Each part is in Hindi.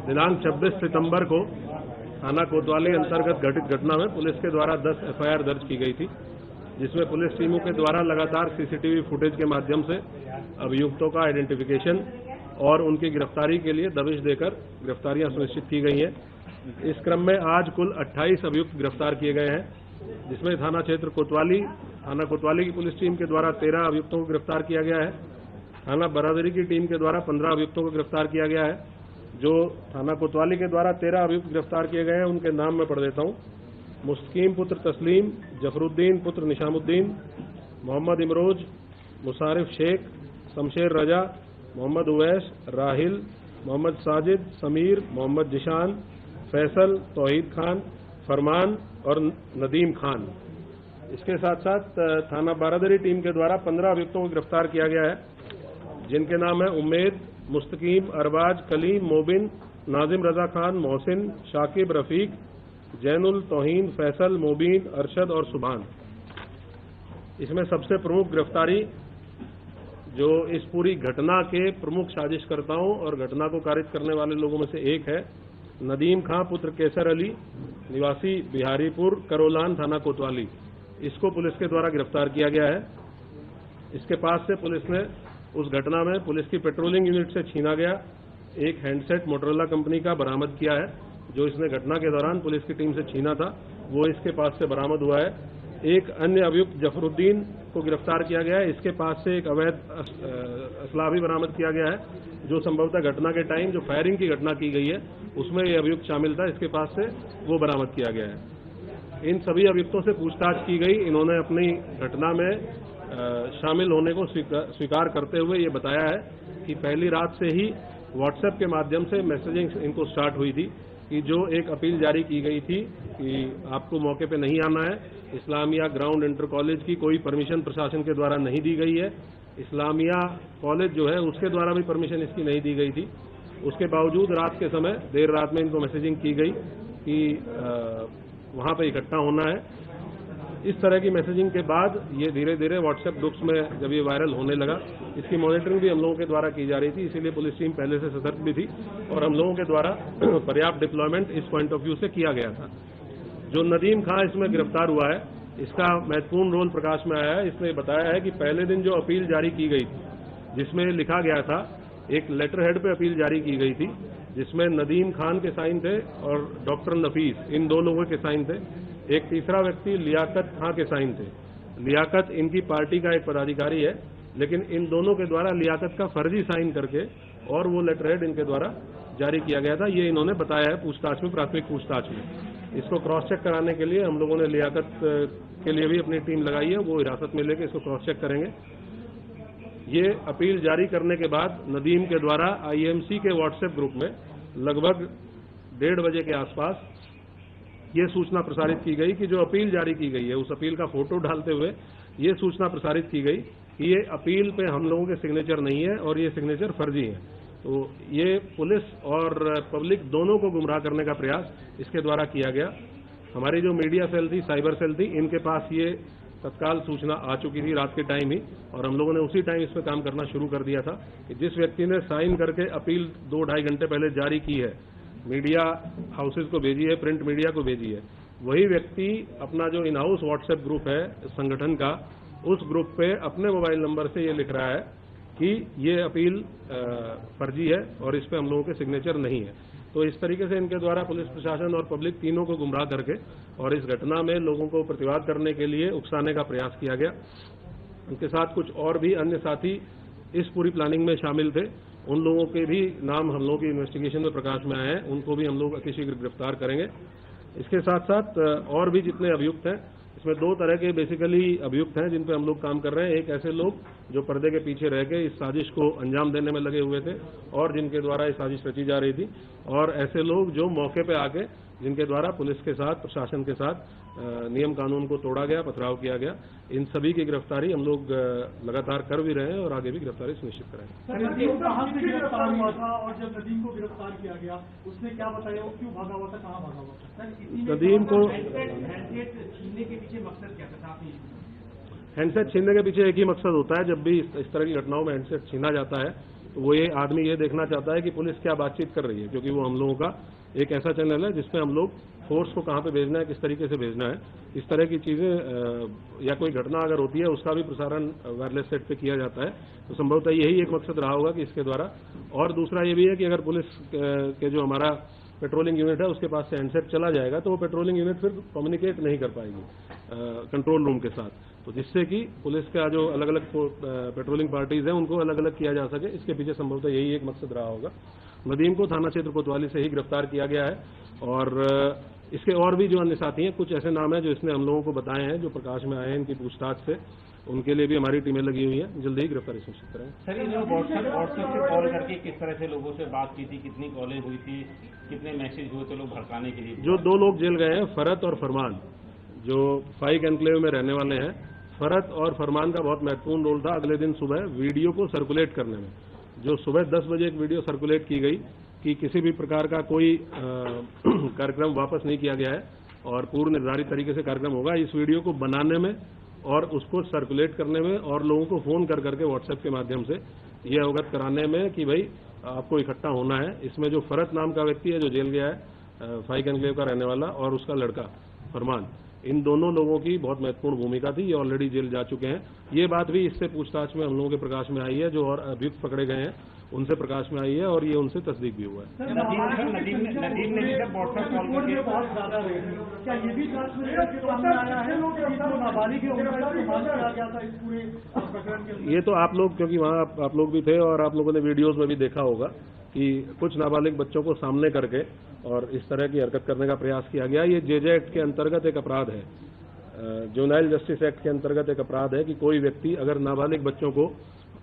दिनांक 26 सितंबर को थाना कोतवाली अंतर्गत घटित घटना में पुलिस के द्वारा 10 एफआईआर दर्ज की गई थी, जिसमें पुलिस टीमों के द्वारा लगातार सीसीटीवी फुटेज के माध्यम से अभियुक्तों का आइडेंटिफिकेशन और उनकी गिरफ्तारी के लिए दबिश देकर गिरफ्तारियां सुनिश्चित की गई हैं। इस क्रम में आज कुल 28 अभियुक्त गिरफ्तार किए गए हैं, जिसमें थाना कोतवाली की पुलिस टीम के द्वारा 13 अभियुक्तों को गिरफ्तार किया गया है। थाना बरादरी की टीम के द्वारा 15 अभियुक्तों को गिरफ्तार किया गया है। जो थाना कोतवाली के द्वारा 13 अभियुक्त गिरफ्तार किए गए हैं, उनके नाम मैं पढ़ देता हूं। मुस्तकीम पुत्र तस्लीम, जफरुद्दीन पुत्र निशामुद्दीन, मोहम्मद इमरोज, मुसारिफ शेख, शमशेर रजा, मोहम्मद उवैस, राहिल, मोहम्मद साजिद, समीर, मोहम्मद जिशान, फैसल, तौहीद खान, फरमान और नदीम खान। इसके साथ साथ थाना बारादरी टीम के द्वारा 15 अभियुक्तों को गिरफ्तार किया गया है, जिनके नाम है उम्मेद, मुस्तकीम, अरबाज, कलीम, मोबिन, नाजिम रजा खान, मोहसिन, शाकिब, रफीक, जैनुल, तौहीन, फैसल, मोबीन, अरशद और सुभान। इसमें सबसे प्रमुख गिरफ्तारी जो इस पूरी घटना के प्रमुख साजिशकर्ताओं और घटना को कारित करने वाले लोगों में से एक है नदीम खां पुत्र केसर अली, निवासी बिहारीपुर, करोलान, थाना कोतवाली। इसको पुलिस के द्वारा गिरफ्तार किया गया है। इसके पास से पुलिस ने उस घटना में पुलिस की पेट्रोलिंग यूनिट से छीना गया एक हैंडसेट मोटरोला कंपनी का बरामद किया है, जो इसने घटना के दौरान पुलिस की टीम से छीना था, वो इसके पास से बरामद हुआ है। एक अन्य अभियुक्त जफरुद्दीन को गिरफ्तार किया गया है। इसके पास से एक अवैध असला भी बरामद किया गया है, जो संभवतः घटना के टाइम जो फायरिंग की घटना की गई है उसमें ये अभियुक्त शामिल था। इसके पास से वो बरामद किया गया है। इन सभी अभियुक्तों से पूछताछ की गई। इन्होंने अपनी घटना में शामिल होने को स्वीकार करते हुए ये बताया है कि पहली रात से ही व्हाट्सएप के माध्यम से मैसेजिंग इनको स्टार्ट हुई थी कि जो एक अपील जारी की गई थी कि आपको मौके पे नहीं आना है। इस्लामिया ग्राउंड इंटर कॉलेज की कोई परमिशन प्रशासन के द्वारा नहीं दी गई है। इस्लामिया कॉलेज जो है उसके द्वारा भी परमिशन इसकी नहीं दी गई थी। उसके बावजूद रात के समय देर रात में इनको मैसेजिंग की गई कि वहाँ पे इकट्ठा होना है। इस तरह की मैसेजिंग के बाद ये धीरे धीरे व्हाट्सएप ग्रुप्स में जब ये वायरल होने लगा, इसकी मॉनिटरिंग भी हम लोगों के द्वारा की जा रही थी। इसीलिए पुलिस टीम पहले से सतर्क भी थी और हम लोगों के द्वारा पर्याप्त डिप्लॉयमेंट इस पॉइंट ऑफ व्यू से किया गया था। जो नदीम खां इसमें गिरफ्तार हुआ है, इसका महत्वपूर्ण रोल प्रकाश में आया है। इसने बताया है कि पहले दिन जो अपील जारी की गई थी, जिसमें लिखा गया था, एक लेटर हेड पे अपील जारी की गई थी, जिसमें नदीम खान के साइन थे और डॉक्टर नफीस, इन दो लोगों के साइन थे। एक तीसरा व्यक्ति लियाकत खां के साइन थे। लियाकत इनकी पार्टी का एक पदाधिकारी है, लेकिन इन दोनों के द्वारा लियाकत का फर्जी साइन करके और वो लेटर हेड इनके द्वारा जारी किया गया था। ये इन्होंने बताया है पूछताछ में, प्राथमिक पूछताछ में। इसको क्रॉस चेक कराने के लिए हम लोगों ने लियाकत के लिए भी अपनी टीम लगाई है, वो हिरासत में लेकर इसको क्रॉस चेक करेंगे। ये अपील जारी करने के बाद नदीम के द्वारा आईएमसी के व्हाट्सएप ग्रुप में लगभग 1:30 बजे के आसपास ये सूचना प्रसारित की गई कि जो अपील जारी की गई है, उस अपील का फोटो डालते हुए ये सूचना प्रसारित की गई कि ये अपील पे हम लोगों के सिग्नेचर नहीं है और ये सिग्नेचर फर्जी है। तो ये पुलिस और पब्लिक दोनों को गुमराह करने का प्रयास इसके द्वारा किया गया। हमारी जो मीडिया सेल थी, साइबर सेल थी, इनके पास ये तत्काल सूचना आ चुकी थी रात के टाइम ही, और हम लोगों ने उसी टाइम इस पर काम करना शुरू कर दिया था कि जिस व्यक्ति ने साइन करके अपील 2-2.5 घंटे पहले जारी की है, मीडिया हाउसेज को भेजी है, प्रिंट मीडिया को भेजी है, वही व्यक्ति अपना जो इन हाउस व्हाट्सएप ग्रुप है संगठन का, उस ग्रुप पे अपने मोबाइल नंबर से ये लिख रहा है कि ये अपील फर्जी है और इस पे हम लोगों के सिग्नेचर नहीं है। तो इस तरीके से इनके द्वारा पुलिस प्रशासन और पब्लिक तीनों को गुमराह करके और इस घटना में लोगों को प्रतिवाद करने के लिए उकसाने का प्रयास किया गया। उनके साथ कुछ और भी अन्य साथी इस पूरी प्लानिंग में शामिल थे। उन लोगों के भी नाम हम लोगों की इन्वेस्टिगेशन में प्रकाश में आए हैं, उनको भी हम लोग अतिशीघ्र गिरफ्तार करेंगे। इसके साथ साथ और भी जितने अभियुक्त हैं, इसमें 2 तरह के बेसिकली अभियुक्त हैं जिन पे हम लोग काम कर रहे हैं। एक ऐसे लोग जो पर्दे के पीछे रह के इस साजिश को अंजाम देने में लगे हुए थे और जिनके द्वारा ये साजिश रची जा रही थी, और ऐसे लोग जो मौके पे आके जिनके द्वारा पुलिस के साथ, प्रशासन के साथ नियम कानून को तोड़ा गया, पथराव किया गया। इन सभी की गिरफ्तारी हम लोग लगातार कर भी रहे हैं और आगे भी गिरफ्तारी सुनिश्चित कराएंगे। कहाँ से गिरफ्तार हुआ था और जब नदीम को गिरफ्तार किया गया उसने क्या बताया, वो क्यों भागा हुआ था, कहाँ भागा हुआ था? नदीम को हैंडसेट छीनने के पीछे मकसद क्या था? हैंडसेट छीनने के पीछे एक ही मकसद होता है, जब भी इस तरह की घटनाओं में हैंडसेट छीना जाता है वो ये आदमी ये देखना चाहता है कि पुलिस क्या बातचीत कर रही है, क्योंकि वो हम लोगों का एक ऐसा चैनल है जिसमें हम लोग फोर्स को कहाँ पे भेजना है, किस तरीके से भेजना है, इस तरह की चीज़ें या कोई घटना अगर होती है उसका भी प्रसारण वायरलेस सेट पे किया जाता है। तो संभवतः यही एक मकसद रहा होगा कि इसके द्वारा। और दूसरा ये भी है कि अगर पुलिस के जो हमारा पेट्रोलिंग यूनिट है उसके पास से हैंडसेट चला जाएगा तो वो पेट्रोलिंग यूनिट फिर कम्युनिकेट नहीं कर पाएगी कंट्रोल रूम के साथ, तो जिससे कि पुलिस का जो अलग अलग पेट्रोलिंग पार्टीज हैं उनको अलग अलग किया जा सके। इसके पीछे संभवतः यही एक मकसद रहा होगा। नदीम को थाना क्षेत्र कोतवाली से ही गिरफ्तार किया गया है और इसके और भी जो अन्य साथी हैं, कुछ ऐसे नाम हैं जो इसने हम लोगों को बताए हैं, जो प्रकाश में आए हैं इनकी पूछताछ से, उनके लिए भी हमारी टीमें लगी हुई हैं। जल्दी ही गिरफ्तारी सुनिश्चित करेंगे। सर, ये जो व्हाट्सएप से कॉल करके किस तरह से लोगों से बात की थी, कितनी कॉलें हुई थी, कितने मैसेज हुए थे लोग भड़काने के लिए? जो 2 लोग जेल गए हैं, फरत और फरमान, जो फाइक एनक्लेव में रहने वाले हैं, फरत और फरमान का बहुत महत्वपूर्ण रोल था अगले दिन सुबह वीडियो को सर्कुलेट करने में। जो सुबह 10 बजे एक वीडियो सर्कुलेट की गई कि किसी भी प्रकार का कोई कार्यक्रम वापस नहीं किया गया है और पूर्व निर्धारित तरीके से कार्यक्रम होगा, इस वीडियो को बनाने में और उसको सर्कुलेट करने में और लोगों को फोन कर करके व्हाट्सएप के माध्यम से ये अवगत कराने में कि भाई आपको इकट्ठा होना है। इसमें जो फरत नाम का व्यक्ति है जो जेल गया है, फाइक एनक्लेव का रहने वाला, और उसका लड़का फरमान, इन दोनों लोगों की बहुत महत्वपूर्ण भूमिका थी। ये ऑलरेडी जेल जा चुके हैं। ये बात भी इससे पूछताछ में हम लोगों के प्रकाश में आई है, जो और अभियुक्त पकड़े गए हैं उनसे प्रकाश में आई है और ये उनसे तस्दीक भी हुआ है। नदीम ने जब व्हाट्सएप कॉल करके बहुत ज्यादा रहे, क्या ये भी जांच में सामने आया है कि जो नाबालिग है उनका इस्तेमाल किया गया था इस पूरे प्रकरण के? ये तो आप लोग, क्योंकि वहाँ आप लोग भी थे और आप लोगों ने वीडियोज में भी देखा होगा कि कुछ नाबालिग बच्चों को सामने करके और इस तरह की हरकत करने का प्रयास किया गया। ये जेजे एक्ट के अंतर्गत एक अपराध है, जुवेनाइल जस्टिस एक्ट के अंतर्गत एक अपराध है कि कोई व्यक्ति अगर नाबालिग बच्चों को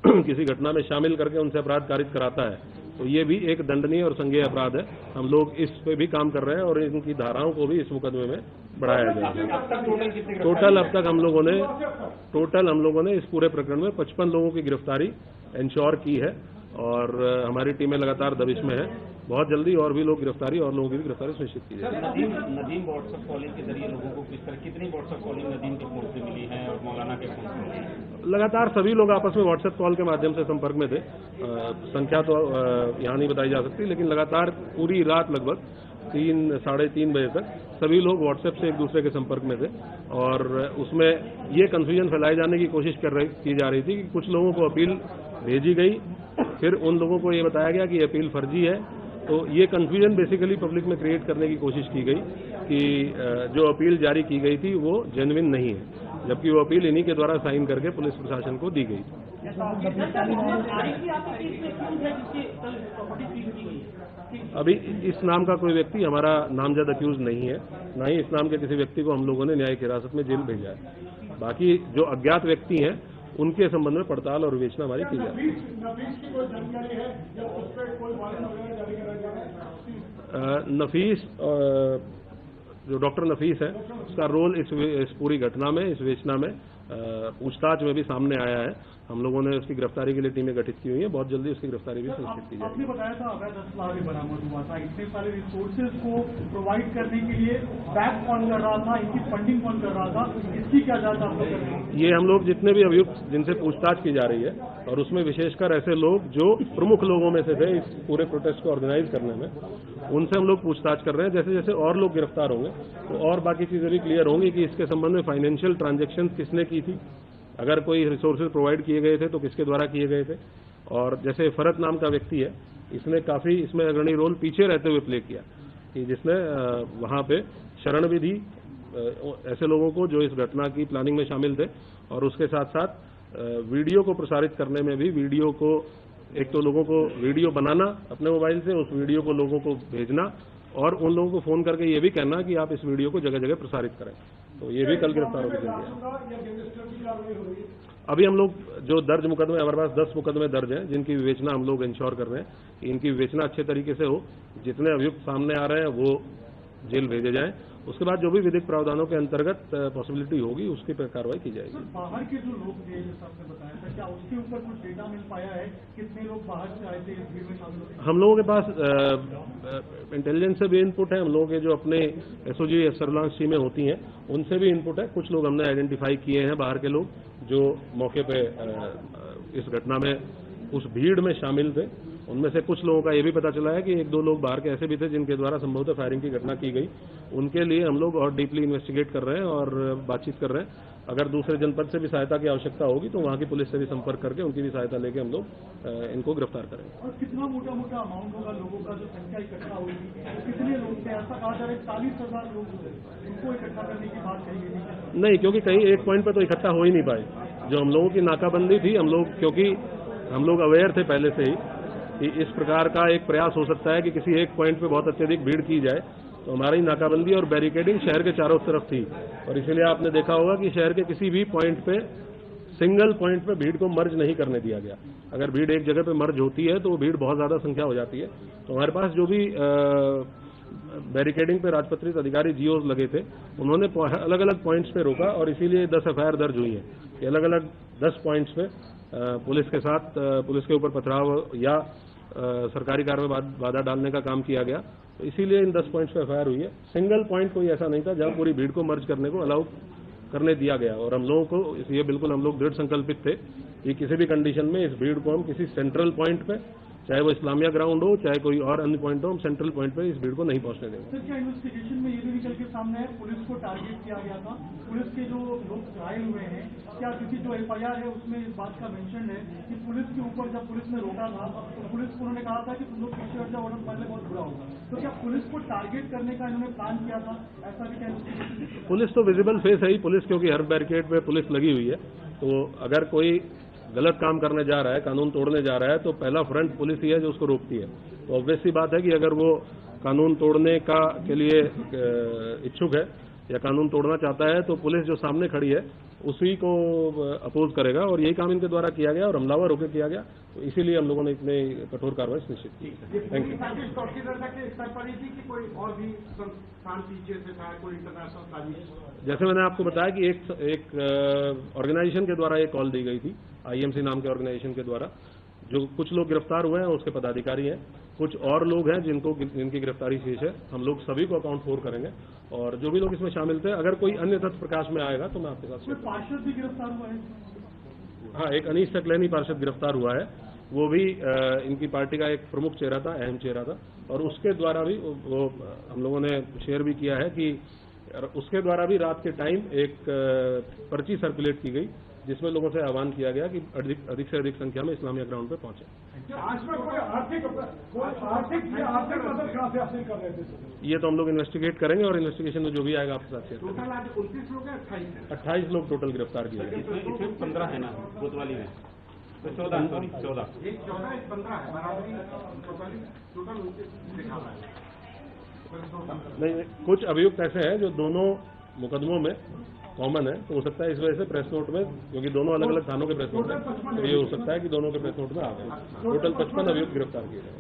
किसी घटना में शामिल करके उनसे अपराध कारित कराता है तो ये भी एक दंडनीय और संज्ञेय अपराध है। हम लोग इस पे भी काम कर रहे हैं और इनकी धाराओं को भी इस मुकदमे में बढ़ाया जाएगा। टोटल अब तक हम लोगों ने इस पूरे प्रकरण में 55 लोगों की गिरफ्तारी इंश्योर की है और हमारी टीमें लगातार दबिश में है। बहुत जल्दी और भी लोग गिरफ्तारी और लोगों की भी गिरफ्तारी सुनिश्चित की जाएगी। नदीम व्हाट्सएप कॉलिंग के जरिए लोगों को किस तरह, कितनी व्हाट्सएप कॉलिंग नदीम के फोन से मिली है और मौलाना के फोन से मिली है? लगातार सभी लोग आपस में व्हाट्सएप कॉल के माध्यम से संपर्क में थे। संख्या तो यहाँ नहीं बताई जा सकती, लेकिन लगातार पूरी रात लगभग 3 साढ़े 3 बजे तक सभी लोग व्हाट्सएप से एक दूसरे के संपर्क में थे और उसमें ये कंफ्यूजन फैलाए जाने की कोशिश की जा रही थी कि कुछ लोगों को अपील भेजी गई, फिर उन लोगों को ये बताया गया कि अपील फर्जी है। तो ये कंफ्यूजन बेसिकली पब्लिक में क्रिएट करने की कोशिश की गई कि जो अपील जारी की गई थी वो जेन्युइन नहीं है, जबकि वो अपील इन्हीं के द्वारा साइन करके पुलिस प्रशासन को दी गई। अभी इस नाम का कोई व्यक्ति हमारा नामजद अक्यूज नहीं है, ना ही इस नाम के किसी व्यक्ति को हम लोगों ने न्यायिक हिरासत में जेल भेजा है। बाकी जो अज्ञात व्यक्ति हैं उनके संबंध में पड़ताल और विवेचना हमारी की जाती है। नफीस जो डॉक्टर नफीस है उसका रोल इस पूरी घटना में, इस विवेचना में, पूछताछ में भी सामने आया है। हम लोगों ने उसकी गिरफ्तारी के लिए टीमें गठित की हुई है। बहुत जल्दी उसकी गिरफ्तारी भी सुनिश्चित की जाएगी। आपने बताया था अवैध असला भी बरामद हुआ था, इतने सारे रिसोर्सेज को प्रोवाइड करने के लिए बैक कौन कर रहा था, इनकी फंडिंग कौन कर रहा था, इसकी क्या जांच आप लोग कर रहे हैं? ये हम लोग जितने भी अभियुक्त जिनसे पूछताछ की जा रही है और उसमें विशेषकर ऐसे लोग जो प्रमुख लोगों में से थे इस पूरे प्रोटेस्ट को ऑर्गेनाइज करने में, उनसे हम लोग पूछताछ कर रहे हैं। जैसे जैसे और लोग गिरफ्तार होंगे तो और बाकी चीजें भी क्लियर होंगी कि इसके संबंध में फाइनेंशियल ट्रांजेक्शन किसने की थी, अगर कोई रिसोर्सेज प्रोवाइड किए गए थे तो किसके द्वारा किए गए थे। और जैसे फरत नाम का व्यक्ति है, इसने काफी इसमें अग्रणी रोल पीछे रहते हुए प्ले किया कि जिसने वहां पे शरण भी दी ऐसे लोगों को जो इस घटना की प्लानिंग में शामिल थे, और उसके साथ साथ वीडियो को प्रसारित करने में भी, वीडियो को एक तो लोगों को वीडियो बनाना अपने मोबाइल से, उस वीडियो को लोगों को भेजना और उन लोगों को फोन करके ये भी कहना कि आप इस वीडियो को जगह जगह प्रसारित करें। तो ये भी कल गिरफ्तार होकर दिया। अभी हम लोग जो दर्ज मुकदमे, हमारे पास 10 मुकदमे दर्ज हैं जिनकी विवेचना हम लोग इंश्योर कर रहे हैं कि इनकी विवेचना अच्छे तरीके से हो। जितने अभियुक्त सामने आ रहे हैं वो जेल भेजे जाएं। उसके बाद जो भी विधिक प्रावधानों के अंतर्गत पॉसिबिलिटी होगी उसकी पर कार्रवाई की जाएगी। बाहर के जो लोग थे जैसा आपने बताया था, क्या उसके ऊपर कुछ डेटा मिल पाया है, कितने लोग बाहर से आए थे इस भीड़ में शामिल हुए? हम लोगों के पास इंटेलिजेंस से भी इनपुट है, हम लोगों के जो अपने एसओजी सर्विलांस टीमें होती हैं उनसे भी इनपुट है। कुछ लोग हमने आइडेंटिफाई किए हैं बाहर के लोग जो मौके पे इस घटना में उस भीड़ में शामिल थे। उनमें से कुछ लोगों का ये भी पता चला है कि एक दो लोग बाहर के ऐसे भी थे जिनके द्वारा संभवतः फायरिंग की घटना की गई। उनके लिए हम लोग और डीपली इन्वेस्टिगेट कर रहे हैं और बातचीत कर रहे हैं। अगर दूसरे जनपद से भी सहायता की आवश्यकता होगी तो वहां की पुलिस से भी संपर्क करके उनकी भी सहायता लेके हम लोग इनको गिरफ्तार करेंगे। और कितना मोटा मोटा अमाउंट होगा लोगों का जो संख्या इकट्ठा होगी, तो कितने लोग थे? ऐसा कहा जा रहा है 40,000 लोग उनको इकट्ठा करने की बात कही गई। नहीं, क्योंकि कहीं एक पॉइंट पे तो इकट्ठा हो ही नहीं पाए। जो हम लोगों की नाकाबंदी थी, हम लोग क्योंकि हम लोग अवेयर थे पहले से ही कि इस प्रकार का एक प्रयास हो सकता है कि किसी एक पॉइंट पे बहुत अत्यधिक भीड़ की जाए, तो हमारी नाकाबंदी और बैरिकेडिंग शहर के चारों तरफ थी। और इसीलिए आपने देखा होगा कि शहर के किसी भी पॉइंट पे, सिंगल पॉइंट पे भीड़ को मर्ज नहीं करने दिया गया। अगर भीड़ एक जगह पे मर्ज होती है तो वो भीड़ बहुत ज्यादा संख्या हो जाती है। तो हमारे पास जो भी बैरिकेडिंग पे राजपत्रित अधिकारी जीओज लगे थे, उन्होंने अलग अलग पॉइंट्स पे रोका और इसीलिए 10 एफआईआर दर्ज हुई है कि अलग अलग 10 पॉइंट्स पे पुलिस के साथ पुलिस के ऊपर पथराव या सरकारी कार्य में बाधा डालने का काम किया गया। तो इसीलिए इन 10 पॉइंट्स पे एफआईआर हुई है। सिंगल पॉइंट कोई ऐसा नहीं था जहां पूरी भीड़ को मर्ज करने को अलाउ करने दिया गया। और हम लोगों को इसलिए बिल्कुल हम लोग दृढ़ संकल्पित थे कि किसी भी कंडीशन में इस भीड़ को हम किसी सेंट्रल पॉइंट पे, चाहे वो इस्लामिया ग्राउंड हो चाहे कोई और अन्य पॉइंट हो, हम सेंट्रल पॉइंट पे इस भीड़ को नहीं पहुंचने देंगे। सर, क्या इन्वेस्टिगेशन में ये भी निकल के सामने है पुलिस को टारगेट किया गया था? पुलिस के जो लोग घायल हुए हैं, क्या किसी जो एफआईआर है उसमें इस बात का मेंशन है कि पुलिस के ऊपर जब पुलिस ने रोका था तो पुलिस को उन्होंने कहा था कि तुम लोग पीछे हट जाओ, ऑर्डर पहले बहुत बुरा होगा। तो क्या पुलिस को टारगेट करने का इन्होंने प्लान किया था? ऐसा भी क्या? पुलिस तो विजिबल फेस है ही पुलिस, क्योंकि हर बैरिकेड पे पुलिस लगी हुई है। तो अगर कोई गलत काम करने जा रहा है, कानून तोड़ने जा रहा है, तो पहला फ्रंट पुलिस ही है जो उसको रोकती है। तो ऑब्वियस सी बात है कि अगर वो कानून तोड़ने का के लिए इच्छुक है या कानून तोड़ना चाहता है तो पुलिस जो सामने खड़ी है उसी को अपोज करेगा। और यही काम इनके द्वारा किया गया और हमलावर होकर किया गया। तो इसीलिए हम लोगों ने इतने कठोर कार्रवाई सुनिश्चित की। Thank you. जैसे मैंने आपको बताया कि एक ऑर्गेनाइजेशन के द्वारा एक कॉल दी गई थी, आईएमसी नाम के ऑर्गेनाइजेशन के द्वारा। जो कुछ लोग गिरफ्तार हुए हैं उसके पदाधिकारी हैं, कुछ और लोग हैं जिनकी गिरफ्तारी शेष है। हम लोग सभी को अकाउंट 4 करेंगे और जो भी लोग इसमें शामिल थे, अगर कोई अन्य तथ्य प्रकाश में आएगा तो मैं आपके साथ शेयर करूंगा। पार्षद भी गिरफ्तार हुआ है? हाँ, एक अनीश सकलैनी पार्षद गिरफ्तार हुआ है। वो भी इनकी पार्टी का एक प्रमुख चेहरा था, अहम चेहरा था। और उसके द्वारा भी वो हम लोगों ने शेयर भी किया है कि उसके द्वारा भी रात के टाइम एक पर्ची सर्कुलेट की गई जिसमें लोगों से आह्वान किया गया कि अधिक से अधिक संख्या में इस्लामिया ग्राउंड पे पहुंचे। ये तो हम लोग इन्वेस्टिगेट करेंगे और इन्वेस्टिगेशन में जो भी आएगा आपके साथ शेयर करेंगे। 28 लोग टोटल गिरफ्तार किए गए। इसमें 15 है ना कोतवाली में, तो 14 सॉरी 14 नहीं, कुछ अभियुक्त ऐसे हैं जो दोनों मुकदमों में कॉमन है। तो हो सकता है इस वजह से प्रेस नोट में, क्योंकि दोनों अलग अलग थानों के प्रेस नोट है, तो ये हो सकता है कि दोनों के प्रेस नोट में आ गए। टोटल 55 अभियुक्त गिरफ्तार किए गए।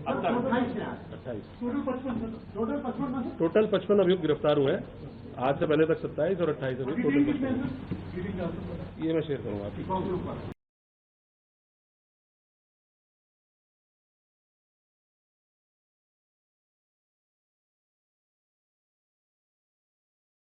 28 टोटल 55 अभियुक्त गिरफ्तार हुए हैं। आज से पहले तक 27 और 28 अभियुक्त टोटल 55। ये मैं शेयर करूंगा आपकी।